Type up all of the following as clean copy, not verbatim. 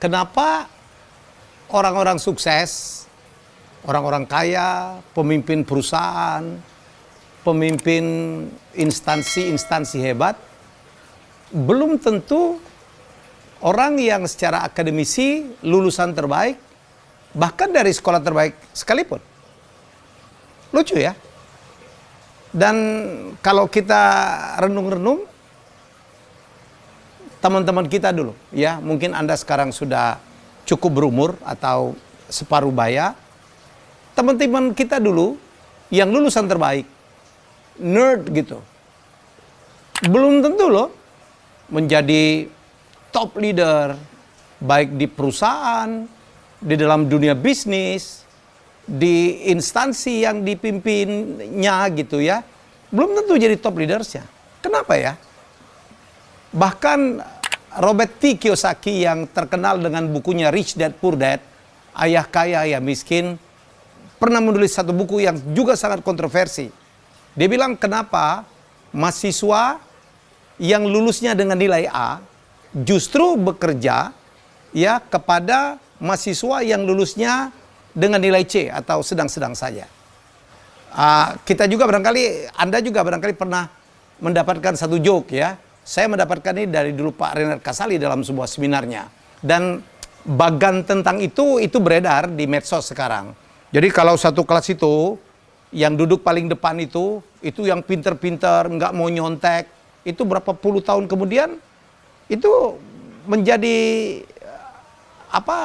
kenapa orang-orang sukses, orang-orang kaya, pemimpin perusahaan, pemimpin instansi-instansi hebat, belum tentu orang yang secara akademisi lulusan terbaik, bahkan dari sekolah terbaik sekalipun. Lucu ya. Dan kalau kita renung-renung, teman-teman kita dulu, ya mungkin Anda sekarang sudah cukup berumur atau separuh baya. Teman-teman kita dulu yang lulusan terbaik, nerd gitu, belum tentu loh menjadi top leader, baik di perusahaan, di dalam dunia bisnis, di instansi yang dipimpinnya gitu ya. Belum tentu jadi top leadersnya. Kenapa ya? Bahkan Robert T. Kiyosaki yang terkenal dengan bukunya Rich Dad Poor Dad, Ayah Kaya Ayah Miskin, pernah menulis satu buku yang juga sangat kontroversi. Dia bilang kenapa mahasiswa yang lulusnya dengan nilai A justru bekerja ya kepada mahasiswa yang lulusnya dengan nilai C atau sedang-sedang saja. Kita juga barangkali, Anda juga barangkali pernah mendapatkan satu joke ya. Saya mendapatkan ini dari dulu Pak Renard Kasali dalam sebuah seminarnya. Dan bagan tentang itu beredar di medsos sekarang. Jadi kalau satu kelas itu, yang duduk paling depan itu yang pinter-pinter, nggak mau nyontek, itu berapa puluh tahun kemudian, itu menjadi,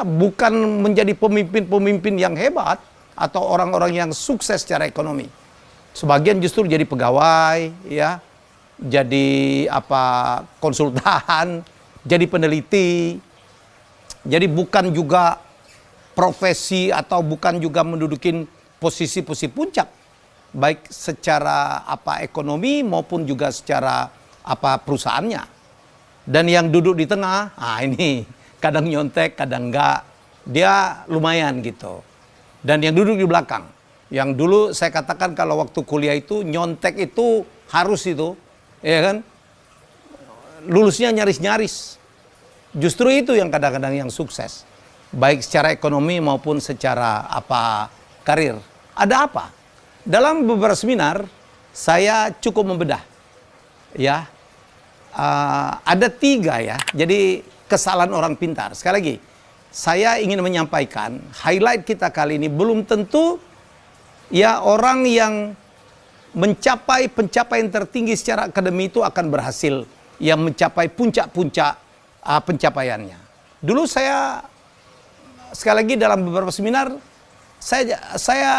bukan menjadi pemimpin-pemimpin yang hebat, atau orang-orang yang sukses secara ekonomi. Sebagian justru jadi pegawai, ya, jadi konsultan, jadi peneliti. Jadi bukan juga profesi atau bukan juga mendudukin posisi-posisi puncak, baik secara ekonomi maupun juga secara perusahaannya. Dan yang duduk di tengah, ini kadang nyontek, kadang enggak, dia lumayan gitu. Dan yang duduk di belakang, yang dulu saya katakan kalau waktu kuliah itu nyontek itu harus itu, ya kan, lulusnya nyaris-nyaris. Justru itu yang kadang-kadang yang sukses, baik secara ekonomi maupun secara karir. Ada apa? Dalam beberapa seminar saya cukup membedah, ya. Ada 3 ya. Jadi kesalahan orang pintar. Sekali lagi, saya ingin menyampaikan highlight kita kali ini belum tentu ya orang yang mencapai pencapaian tertinggi secara akademi itu akan berhasil yang mencapai puncak-puncak pencapaiannya. Dulu saya sekali lagi dalam beberapa seminar saya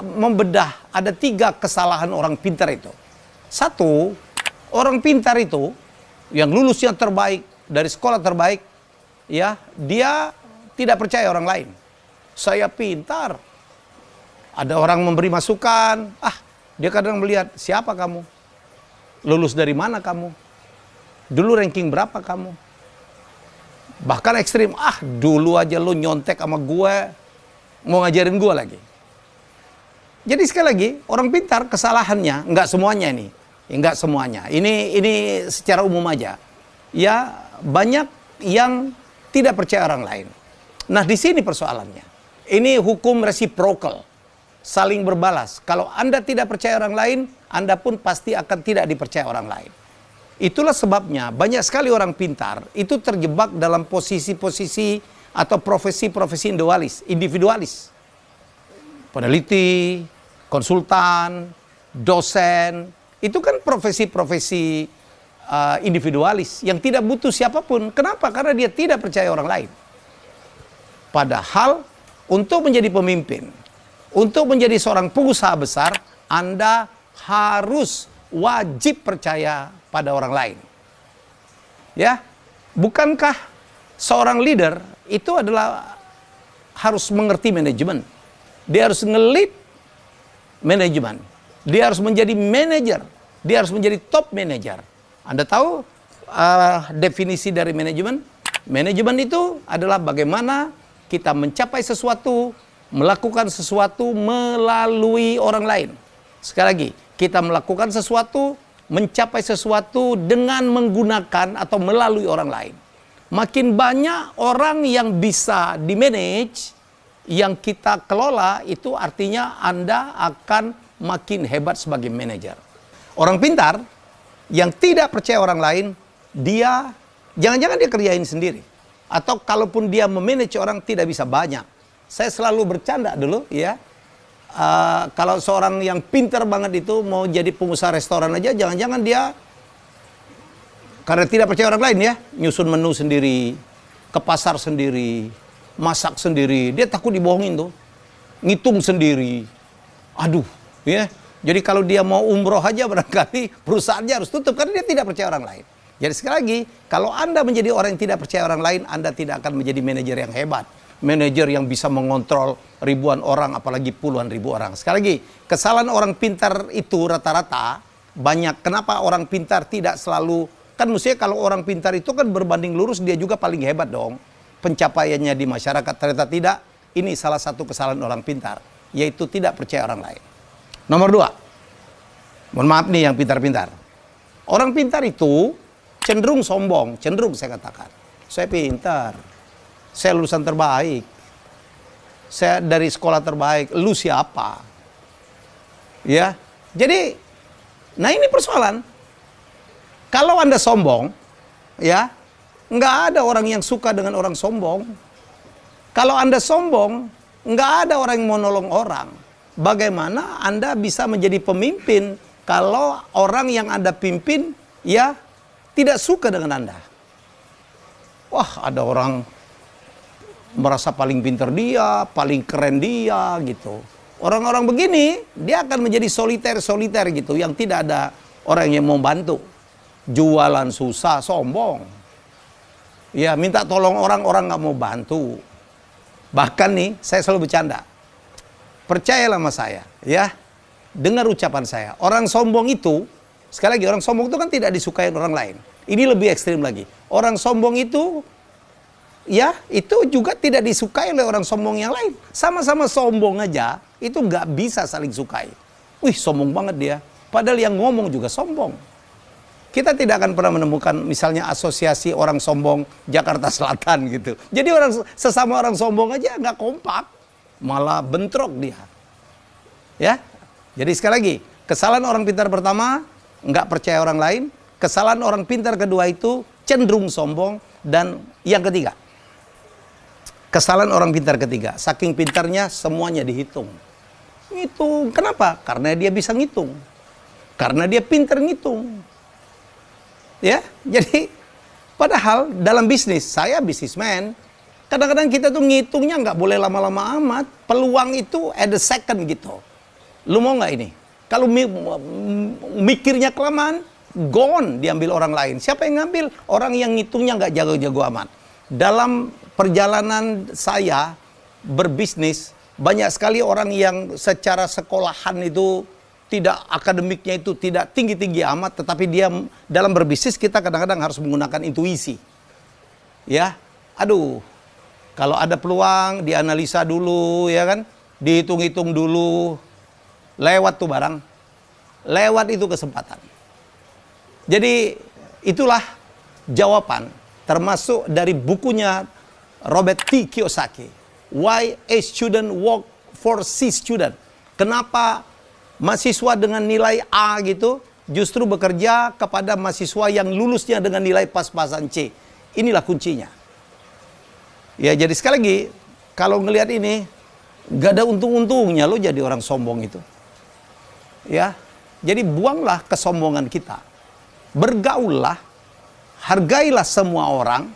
membedah ada 3 kesalahan orang pintar itu. 1, orang pintar itu yang lulusnya terbaik dari sekolah terbaik, ya, dia tidak percaya orang lain. Saya pintar. Ada orang memberi masukan, dia kadang melihat, siapa kamu? Lulus dari mana kamu? Dulu ranking berapa kamu? Bahkan ekstrim, dulu aja lu nyontek sama gue, mau ngajarin gue lagi. Jadi sekali lagi, orang pintar kesalahannya, enggak semuanya ini. Enggak semuanya. Ini secara umum aja. Ya, banyak yang tidak percaya orang lain. Nah, di sini persoalannya. Ini hukum reciprocal. Saling berbalas. Kalau Anda tidak percaya orang lain, Anda pun pasti akan tidak dipercaya orang lain. Itulah sebabnya banyak sekali orang pintar itu terjebak dalam posisi-posisi atau profesi-profesi individualis. Peneliti, konsultan, dosen, itu kan profesi-profesi individualis yang tidak butuh siapapun. Kenapa? Karena dia tidak percaya orang lain. Padahal untuk menjadi pemimpin, untuk menjadi seorang pengusaha besar, Anda harus wajib percaya pada orang lain. Ya, bukankah seorang leader itu adalah harus mengerti manajemen? Dia harus nge-lead manajemen. Dia harus menjadi manajer. Dia harus menjadi top manager. Anda tahu definisi dari manajemen? Manajemen itu adalah bagaimana kita mencapai sesuatu, melakukan sesuatu melalui orang lain. Sekali lagi, kita melakukan sesuatu, mencapai sesuatu dengan menggunakan atau melalui orang lain. Makin banyak orang yang bisa di-manage, yang kita kelola, itu artinya Anda akan makin hebat sebagai manajer. Orang pintar yang tidak percaya orang lain, dia jangan-jangan dia kerjain sendiri. Atau kalaupun dia memanage orang tidak bisa banyak. Saya selalu bercanda dulu ya. Kalau seorang yang pintar banget itu mau jadi pengusaha restoran aja, jangan-jangan dia karena tidak percaya orang lain ya, nyusun menu sendiri, ke pasar sendiri, masak sendiri. Dia takut dibohongin tuh. Ngitung sendiri. Aduh, ya. Jadi kalau dia mau umroh aja barangkali perusahaannya harus tutup karena dia tidak percaya orang lain. Jadi sekali lagi, kalau Anda menjadi orang yang tidak percaya orang lain, Anda tidak akan menjadi manajer yang hebat. Manajer yang bisa mengontrol ribuan orang, apalagi puluhan ribu orang. Sekali lagi, kesalahan orang pintar itu rata-rata banyak. Kenapa orang pintar tidak selalu, kan mestinya kalau orang pintar itu kan berbanding lurus, dia juga paling hebat dong. Pencapaiannya di masyarakat, ternyata tidak. Ini salah satu kesalahan orang pintar, yaitu tidak percaya orang lain. Nomor 2, mohon maaf nih yang pintar-pintar. Orang pintar itu cenderung sombong, cenderung saya katakan. Saya pintar, saya lulusan terbaik, saya dari sekolah terbaik, lu siapa? Ya, jadi, nah ini persoalan. Kalau Anda sombong, ya, nggak ada orang yang suka dengan orang sombong. Kalau Anda sombong, nggak ada orang yang mau nolong orang. Bagaimana Anda bisa menjadi pemimpin kalau orang yang Anda pimpin, ya, tidak suka dengan Anda? Wah, ada orang merasa paling pintar dia, paling keren dia, gitu. Orang-orang begini, dia akan menjadi soliter-soliter gitu, yang tidak ada orang yang mau bantu. Jualan susah, sombong. Ya, minta tolong orang nggak mau bantu. Bahkan nih, saya selalu bercanda. Percayalah sama saya, ya. Dengar ucapan saya. Orang sombong itu, sekali lagi, orang sombong itu kan tidak disukai orang lain. Ini lebih ekstrim lagi. Orang sombong itu, ya, itu juga tidak disukai oleh orang sombong yang lain. Sama-sama sombong aja, itu nggak bisa saling sukai. Wih, sombong banget dia. Padahal yang ngomong juga sombong. Kita tidak akan pernah menemukan misalnya asosiasi orang sombong Jakarta Selatan gitu. Jadi sesama orang sombong aja nggak kompak, malah bentrok dia. Ya, jadi sekali lagi, kesalahan orang pintar pertama nggak percaya orang lain. Kesalahan orang pintar kedua itu cenderung sombong. Dan yang ketiga, kesalahan orang pintar ketiga, saking pintarnya semuanya dihitung. Ngitung, kenapa? Karena dia bisa ngitung. Karena dia pintar ngitung. Ya, jadi padahal dalam bisnis, saya bisnismen, kadang-kadang kita tuh ngitungnya nggak boleh lama-lama amat. Peluang itu at the second gitu. Lu mau nggak ini? Kalau mikirnya kelamaan, gone diambil orang lain. Siapa yang ngambil? Orang yang ngitungnya nggak jago-jago amat. Dalam perjalanan saya berbisnis, banyak sekali orang yang secara sekolahan itu tidak, akademiknya itu tidak tinggi-tinggi amat, tetapi dia dalam berbisnis kita kadang-kadang harus menggunakan intuisi. Ya, aduh, kalau ada peluang dianalisa dulu, ya kan, dihitung-hitung dulu, lewat tuh barang, lewat itu kesempatan. Jadi itulah jawaban, termasuk dari bukunya Robert T. Kiyosaki, Why a Student Work for C Student. Kenapa mahasiswa dengan nilai A gitu justru bekerja kepada mahasiswa yang lulusnya dengan nilai pas-pasan C. Inilah kuncinya. Ya, jadi sekali lagi, kalau ngelihat ini, gak ada untung-untungnya lo jadi orang sombong itu. Ya, jadi buanglah kesombongan kita. Bergaullah, hargailah semua orang,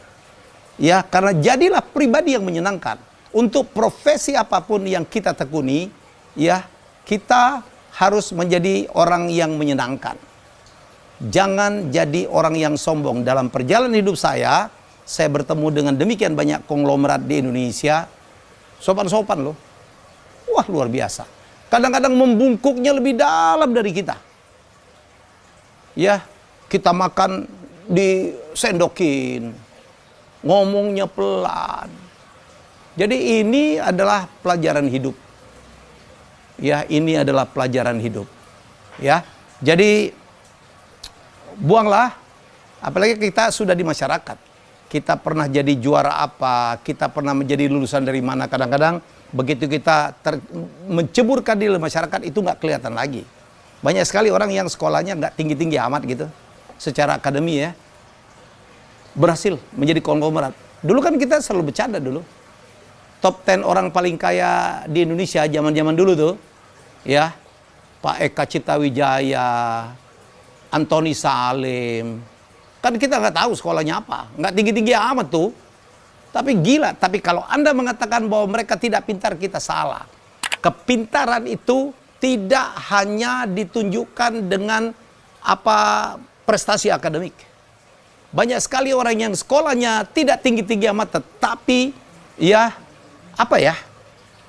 ya, karena jadilah pribadi yang menyenangkan. Untuk profesi apapun yang kita tekuni, ya, kita harus menjadi orang yang menyenangkan. Jangan jadi orang yang sombong. Dalam perjalanan hidup saya bertemu dengan demikian banyak konglomerat di Indonesia. Sopan-sopan loh. Wah, luar biasa. Kadang-kadang membungkuknya lebih dalam dari kita. Ya, kita makan disendokin. Ngomongnya pelan. Jadi ini adalah pelajaran hidup. Ya, ini adalah pelajaran hidup. Ya, jadi buanglah, apalagi kita sudah di masyarakat. kita pernah jadi juara apa, kita pernah menjadi lulusan dari mana. Kadang-kadang begitu kita menceburkan di masyarakat itu nggak kelihatan lagi. Banyak sekali orang yang sekolahnya nggak tinggi-tinggi amat gitu, secara akademi ya, berhasil menjadi konglomerat. Dulu kan kita selalu bercanda dulu. Top 10 orang paling kaya di Indonesia zaman-zaman dulu tuh, ya, Pak Eka Cipta Wijaya, Antoni Salim. Kan kita nggak tahu sekolahnya apa, nggak tinggi-tinggi amat tuh. Tapi gila, tapi kalau Anda mengatakan bahwa mereka tidak pintar, kita salah. Kepintaran itu tidak hanya ditunjukkan dengan apa prestasi akademik. Banyak sekali orang yang sekolahnya tidak tinggi-tinggi amat, tetapi ya apa ya,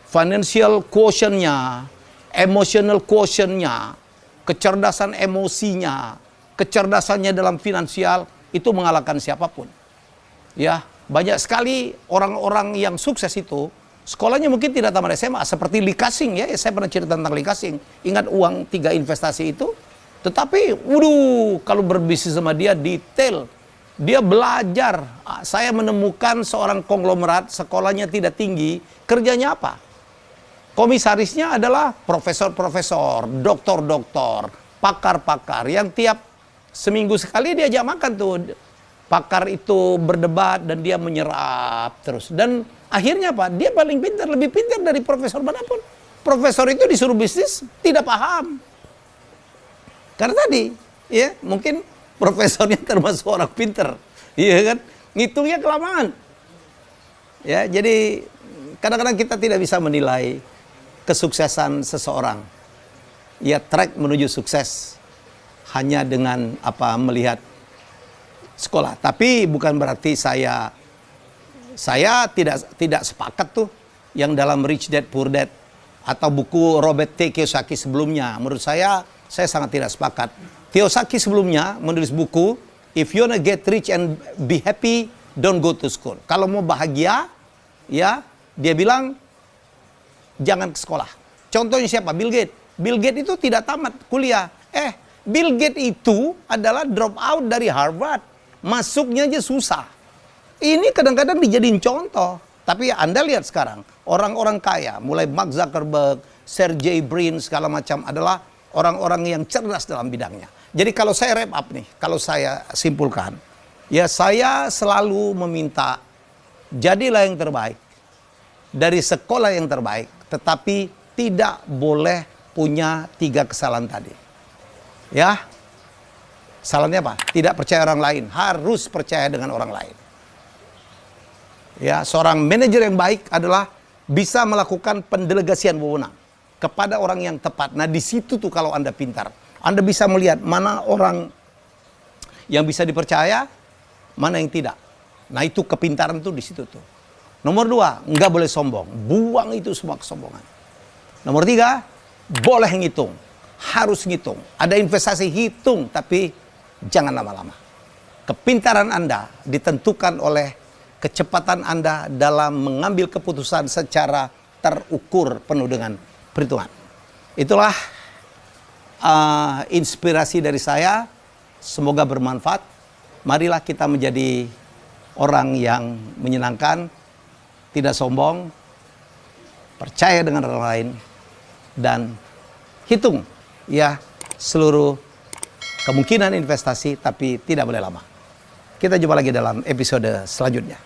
financial quotient-nya, emotional quotient-nya, kecerdasan emosinya, kecerdasannya dalam finansial itu mengalahkan siapapun. Ya, banyak sekali orang-orang yang sukses itu sekolahnya mungkin tidak tamat SMA, seperti Lee Ka-shing ya. Saya pernah cerita tentang Lee Ka-shing. Ingat uang 3 investasi itu? Tetapi, waduh, kalau berbisnis sama dia detail. Dia belajar. Saya menemukan seorang konglomerat, sekolahnya tidak tinggi, kerjanya apa? Komisarisnya adalah profesor-profesor, doktor-doktor, pakar-pakar yang tiap seminggu sekali diajak makan tuh. Pakar itu berdebat dan dia menyerap terus. Dan akhirnya apa? Dia paling pintar, lebih pintar dari profesor manapun. Profesor itu disuruh bisnis, tidak paham. Karena tadi, ya mungkin profesornya termasuk orang pintar. Iya kan? Ngitungnya kelamaan. Ya, jadi kadang-kadang kita tidak bisa menilai kesuksesan seseorang. Ya, track menuju sukses hanya dengan apa melihat sekolah. Tapi bukan berarti saya tidak sepakat tuh yang dalam Rich Dad Poor Dad atau buku Robert T. Kiyosaki sebelumnya. Menurut saya sangat tidak sepakat. Kiyosaki sebelumnya menulis buku If you wanna get rich and be happy, don't go to school. Kalau mau bahagia, ya dia bilang jangan ke sekolah. Contohnya siapa? Bill Gates. Bill Gates itu tidak tamat kuliah. Bill Gates itu adalah drop out dari Harvard. Masuknya aja susah. Ini kadang-kadang dijadiin contoh. Tapi Anda lihat sekarang, orang-orang kaya, mulai Mark Zuckerberg, Sergey Brin, segala macam adalah orang-orang yang cerdas dalam bidangnya. Jadi kalau saya wrap up nih, kalau saya simpulkan, ya saya selalu meminta, jadilah yang terbaik. Dari sekolah yang terbaik, tetapi tidak boleh punya 3 kesalahan tadi. Ya, salahnya apa? Tidak percaya orang lain, harus percaya dengan orang lain. Ya, seorang manajer yang baik adalah bisa melakukan pendelegasian wewenang kepada orang yang tepat. Nah, di situ tuh kalau Anda pintar, Anda bisa melihat mana orang yang bisa dipercaya, mana yang tidak. Nah, itu kepintaran tuh di situ tuh. Nomor 2, nggak boleh sombong, buang itu semua kesombongan. Nomor 3, boleh ngitung. Harus ngitung. Ada investasi, hitung, tapi jangan lama-lama. Kepintaran Anda ditentukan oleh kecepatan Anda dalam mengambil keputusan secara terukur penuh dengan perhitungan. Itulah inspirasi dari saya. Semoga bermanfaat. Marilah kita menjadi orang yang menyenangkan, tidak sombong, percaya dengan orang lain, dan hitung ya seluruh kemungkinan investasi, tapi tidak boleh lama. Kita jumpa lagi dalam episode selanjutnya.